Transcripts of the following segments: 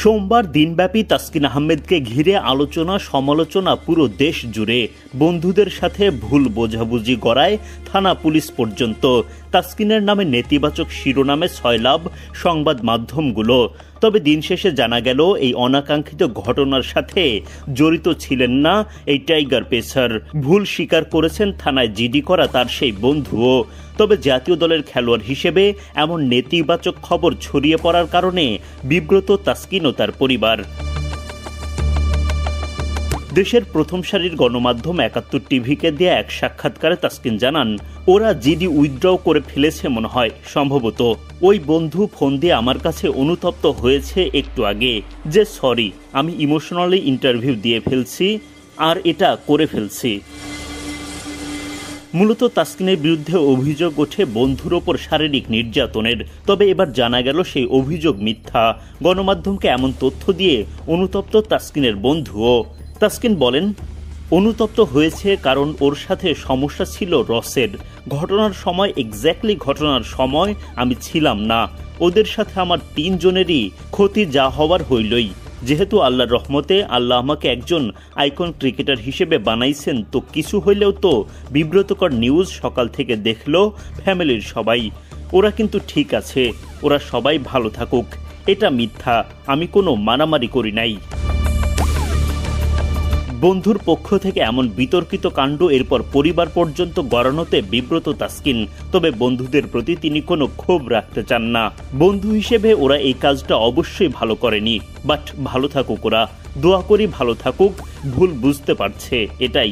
সোমবার দিনব্যাপী তাসকিন আহমেদকে ঘিরে আলোচনা সমালোচনা পুরো দেশ জুড়ে। বন্ধুদের সাথে ভুল বোঝাবুঝি গড়ায় থানা পুলিশ পর্যন্ত। তাসকিনের নামে নেতিবাচক শিরোনামে সয়লাব সংবাদ মাধ্যমগুলো। তবে দিন শেষে জানা গেল এই অনাকাঙ্ক্ষিত ঘটনার সাথে জড়িত ছিলেন না এই টাইগার পেসার। ভুল স্বীকার করেছেন থানায় জিডি করা তার সেই বন্ধুও। তবে জাতীয় দলের খেলোয়াড় হিসেবে এমন নেতিবাচক খবর ছড়িয়ে পড়ার কারণে বিব্রত তাসকিন ও তার পরিবার। দেশের প্রথম সারির গণমাধ্যম ৭১ টিভিকে দেয়া এক সাক্ষাৎকারে তাসকিন জানান, ওরা জিডি উইথড্র করে ফেলেছে মনে হয়, সম্ভবত। ওই বন্ধু ফোন দিয়ে আমার কাছে অনুতপ্ত হয়েছে একটু আগে যে সরি, আমি ইমোশনালি ইন্টারভিউ দিয়ে ফেলছি আর এটা করে ফেলছি। মূলত তাসকিনের বিরুদ্ধে অভিযোগ ওঠে বন্ধুর ওপর শারীরিক নির্যাতনের। তবে এবার জানা গেল সেই অভিযোগ মিথ্যা। গণমাধ্যমকে এমন তথ্য দিয়ে অনুতপ্ত তাসকিনের বন্ধুও। তাসকিন বলেন, অনুতপ্ত হয়েছে কারণ ওর সাথে সমস্যা ছিল রসের। ঘটনার সময় ঘটনার সময় আমি ছিলাম না। ওদের সাথে আমার ৩ জনেরই ক্ষতি যা হওয়ার হইলই। যেহেতু আল্লাহর রহমতে আল্লাহ আমাকে একজন আইকন ক্রিকেটার হিসেবে বানাইছেন, তো কিছু হইলেও তো বিব্রতকর নিউজ সকাল থেকে দেখলো ফ্যামিলির সবাই। ওরা কিন্তু ঠিক আছে, ওরা সবাই ভালো থাকুক। এটা মিথ্যা, আমি কোনো মারামারি করি নাই। বন্ধুর পক্ষ থেকে এমন বিতর্কিত কাণ্ড এরপর পরিবার পর্যন্ত গড়ানোতে বিব্রত তাসকিন। তবে বন্ধুদের প্রতি তিনি কোনো ক্ষোভ রাখতে চান না। বন্ধু হিসেবে ওরা এই কাজটা অবশ্যই ভালো করেনি, বাট ভালো থাকুক ওরা। দোয়া করি ভালো থাকুক। ভুল বুঝতে পারছে, এটাই।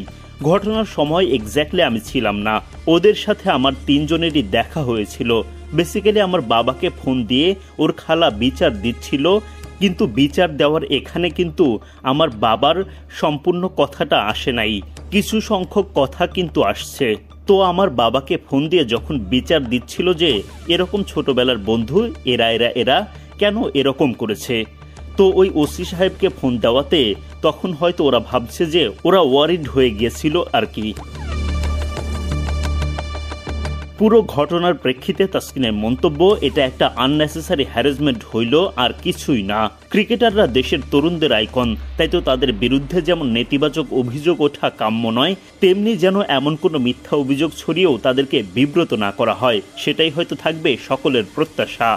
ঘটনার সময় আমি ছিলাম না। ওদের সাথে আমার ৩ জনেরই দেখা হয়েছিল। বেসিক্যালি আমার বাবাকে ফোন দিয়ে ওর খালা বিচার দিচ্ছিল, কিন্তু বিচার দেওয়ার এখানে কিন্তু আমার বাবার সম্পূর্ণ কথাটা আসে নাই, কিছু সংখ্যক কথা কিন্তু আসছে। তো আমার বাবাকে ফোন দিয়ে যখন বিচার দিচ্ছিল যে এরকম ছোটবেলার বন্ধু এরা কেন এরকম করেছে, তো ওই ওসি সাহেবকে ফোন দেওয়াতে তখন হয়তো ওরা ভাবছে যে ওরা ওয়ারিড হয়ে গিয়েছিল আর কি। পুরো ঘটনার প্রেক্ষিতে তাসকিনের মন্তব্য, এটা একটা আননেসেসারি হ্যারাসমেন্ট হইল, আর কিছুই না। ক্রিকেটাররা দেশের তরুণদের আইকন, তাই তো তাদের বিরুদ্ধে যেমন নেতিবাচক অভিযোগ ওঠা কাম্য নয়, তেমনি যেন এমন কোনো মিথ্যা অভিযোগ ছড়িয়েও তাদেরকে বিব্রত না করা হয়, সেটাই হয়তো থাকবে সকলের প্রত্যাশা।